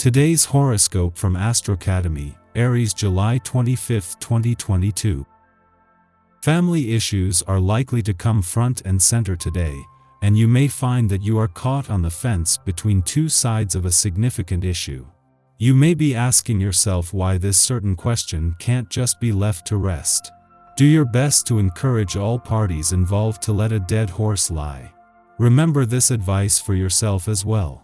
Today's horoscope from Astrocademy, Aries, July 25, 2022. Family issues are likely to come front and center today, and you may find that you are caught on the fence between two sides of a significant issue. You may be asking yourself why this certain question can't just be left to rest. Do your best to encourage all parties involved to let a dead horse lie. Remember this advice for yourself as well.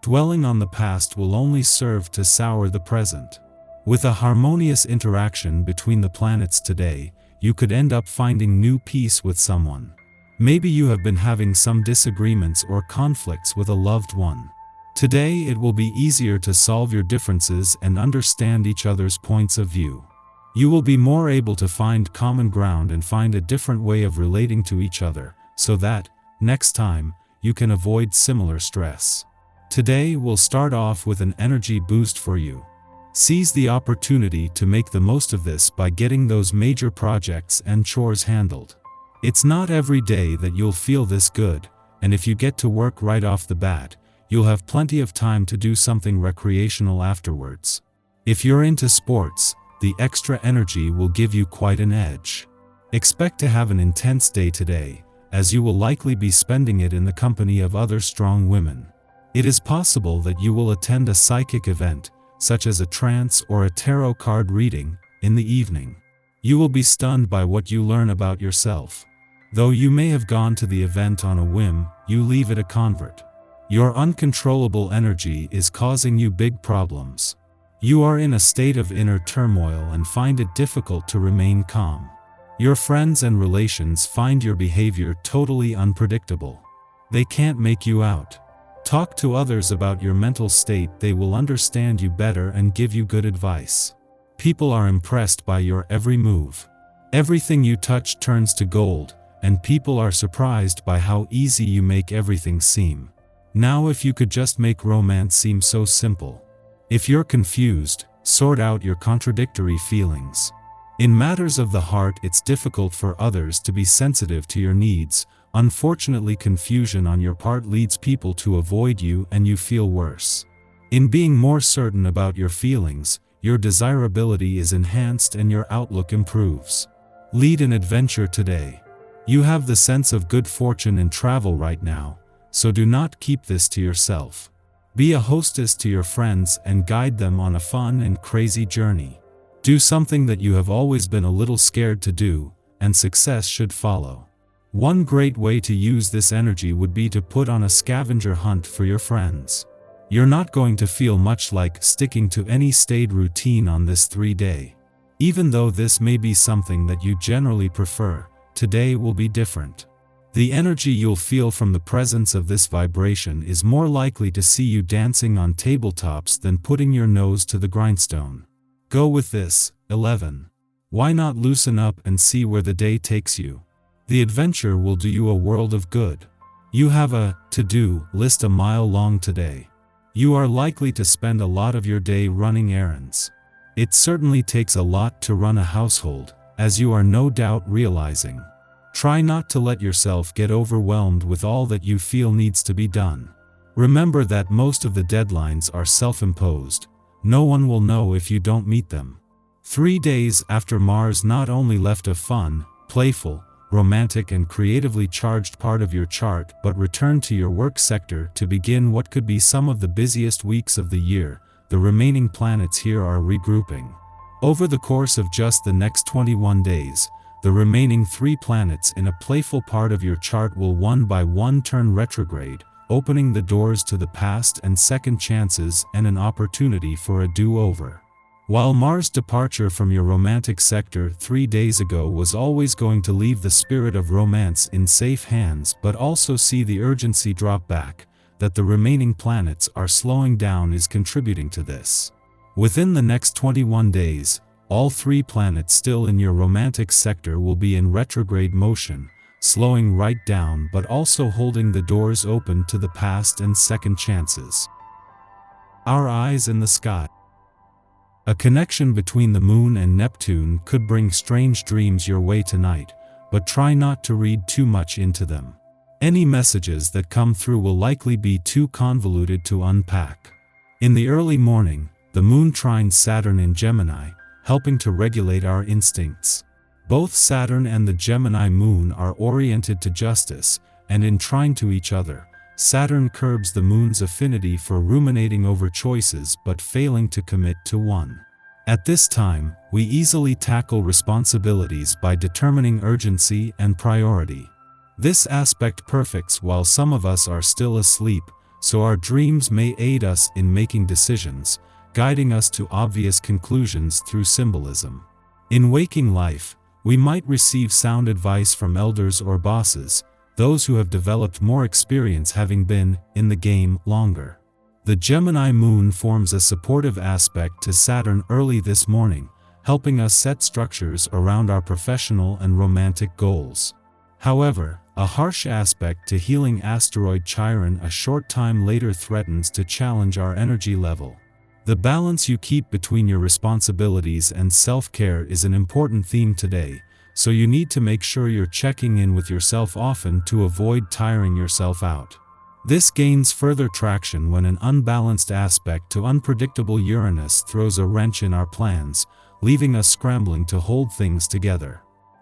Dwelling on the past will only serve to sour the present. With a harmonious interaction between the planets today, you could end up finding new peace with someone. Maybe you have been having some disagreements or conflicts with a loved one. Today it will be easier to solve your differences and understand each other's points of view. You will be more able to find common ground and find a different way of relating to each other, so that, next time, you can avoid similar stress. Today will start off with an energy boost for you. Seize the opportunity to make the most of this by getting those major projects and chores handled. It's not every day that you'll feel this good, and if you get to work right off the bat, you'll have plenty of time to do something recreational afterwards. If you're into sports, the extra energy will give you quite an edge. Expect to have an intense day today, as you will likely be spending it in the company of other strong women. It is possible that you will attend a psychic event, such as a trance or a tarot card reading, in the evening. You will be stunned by what you learn about yourself. Though you may have gone to the event on a whim, you leave it a convert. Your uncontrollable energy is causing you big problems. You are in a state of inner turmoil and find it difficult to remain calm. Your friends and relations find your behavior totally unpredictable. They can't make you out. Talk to others about your mental state, they will understand you better and give you good advice. People are impressed by your every move. Everything you touch turns to gold, and people are surprised by how easy you make everything seem. Now if you could just make romance seem so simple. If you're confused, sort out your contradictory feelings. In matters of the heart, it's difficult for others to be sensitive to your needs. Unfortunately, confusion on your part leads people to avoid you and you feel worse. In being more certain about your feelings, your desirability is enhanced and your outlook improves. Lead an adventure today. You have the sense of good fortune in travel right now, so do not keep this to yourself. Be a hostess to your friends and guide them on a fun and crazy journey. Do something that you have always been a little scared to do, and success should follow. One great way to use this energy would be to put on a scavenger hunt for your friends. You're not going to feel much like sticking to any staid routine on this 3-day. Even though this may be something that you generally prefer, today will be different. The energy you'll feel from the presence of this vibration is more likely to see you dancing on tabletops than putting your nose to the grindstone. Go with this. 11. Why not loosen up and see where the day takes you? The adventure will do you a world of good. You have a to-do list a mile long today. You are likely to spend a lot of your day running errands. It certainly takes a lot to run a household, as you are no doubt realizing. Try not to let yourself get overwhelmed with all that you feel needs to be done. Remember that most of the deadlines are self-imposed. No one will know if you don't meet them. 3 days after Mars not only left a fun, playful, romantic and creatively charged part of your chart but returned to your work sector to begin what could be some of the busiest weeks of the year, the remaining planets here are regrouping. Over the course of just the next 21 days, the remaining 3 planets in a playful part of your chart will one by one turn retrograde, opening the doors to the past and second chances and an opportunity for a do-over. While Mars' departure from your romantic sector 3 days ago was always going to leave the spirit of romance in safe hands but also see the urgency drop back, that the remaining planets are slowing down is contributing to this. Within the next 21 days, all 3 planets still in your romantic sector will be in retrograde motion, slowing right down but also holding the doors open to the past and second chances. Our eyes in the sky. A connection between the Moon and Neptune could bring strange dreams your way tonight, but try not to read too much into them. Any messages that come through will likely be too convoluted to unpack. In the early morning, the moon trines Saturn in Gemini, helping to regulate our instincts. Both Saturn and the Gemini moon are oriented to justice, and in trine to each other, Saturn curbs the moon's affinity for ruminating over choices but failing to commit to one. At this time, we easily tackle responsibilities by determining urgency and priority. This aspect perfects while some of us are still asleep, so our dreams may aid us in making decisions, guiding us to obvious conclusions through symbolism. In waking life, we might receive sound advice from elders or bosses, those who have developed more experience having been in the game longer. The Gemini moon forms a supportive aspect to Saturn early this morning, helping us set structures around our professional and romantic goals. However, a harsh aspect to healing asteroid Chiron a short time later threatens to challenge our energy level. The balance you keep between your responsibilities and self-care is an important theme today, so you need to make sure you're checking in with yourself often to avoid tiring yourself out. This gains further traction when an unbalanced aspect to unpredictable Uranus throws a wrench in our plans, leaving us scrambling to hold things together.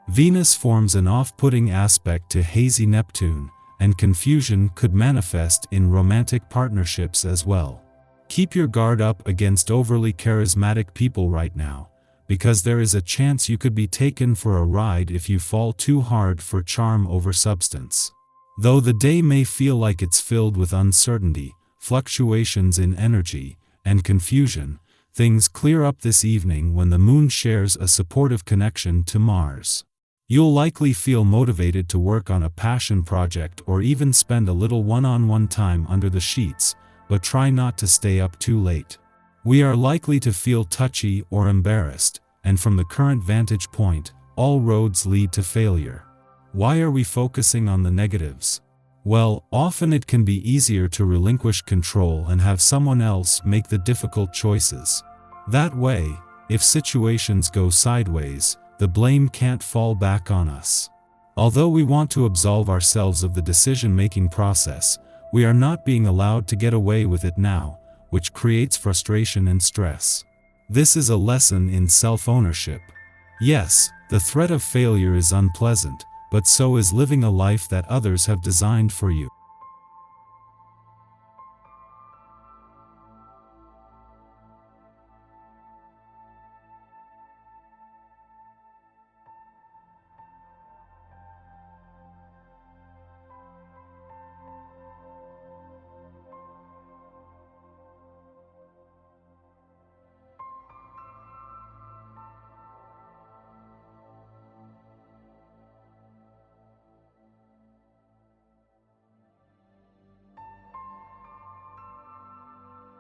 Venus forms an off-putting aspect to hazy Neptune, and confusion could manifest in romantic partnerships as well. Keep your guard up against overly charismatic people right now, because there is a chance you could be taken for a ride if you fall too hard for charm over substance. Though the day may feel like it's filled with uncertainty, fluctuations in energy, and confusion, things clear up this evening when the moon shares a supportive connection to Mars. You'll likely feel motivated to work on a passion project or even spend a little one-on-one time under the sheets, but try not to stay up too late. We are likely to feel touchy or embarrassed, and from the current vantage point, all roads lead to failure. Why are we focusing on the negatives? Well, often it can be easier to relinquish control and have someone else make the difficult choices. That way, if situations go sideways, the blame can't fall back on us. Although we want to absolve ourselves of the decision-making process, we are not being allowed to get away with it now, which creates frustration and stress. This is a lesson in self-ownership. Yes, the threat of failure is unpleasant, but so is living a life that others have designed for you.